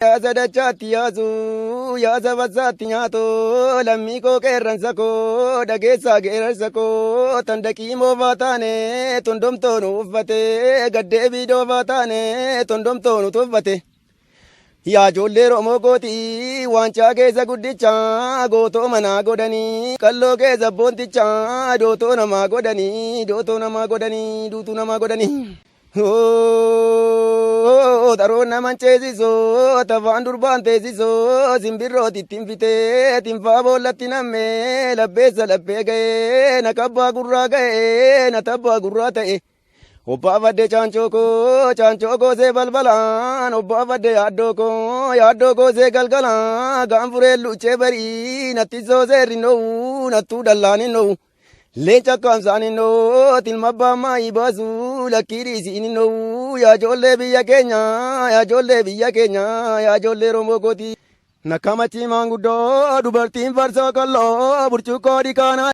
Ya sadachati ya sabasati nyato lammi ko qeerransa koo dhageessaa geerarsa koo tan daqiimoo baataane tondomtoon uffate gaddeebii doofaa taane tondomtoon utuffate. Yaa ijoollee Oromoo gooti waancaa keessa guddicha gootoo manaa godhanii qalloo keessa boonticha dootoo namaa godhanii duutuu namaa godhanii. Taroon naman ceesisoo tafaan durbaan teessisoo simbirrooti ittiin fitee tinfaa boollatti nammee labbeessa labbee ga'ee na kabbaa gurraa ga'ee na tabbaa gurraa ta'e. Obbaafadde caancoo koo see balbalaan obbaafadde yaaddoo koo see galgalaan gaanfureen luuchee barii natti soosee rinnoo nattuu dallaan hinnoo. Leenca kaamsaan hinnoo tilma abbaan maayii baasu lakkii dhiisiin hinnoo yaa ijoollee biyya keenya yaa ijoollee Oromoo gooti. Nakkamachii maanguddoo dubartiin farsaa kalloo burcuqqoo dhikaanaa.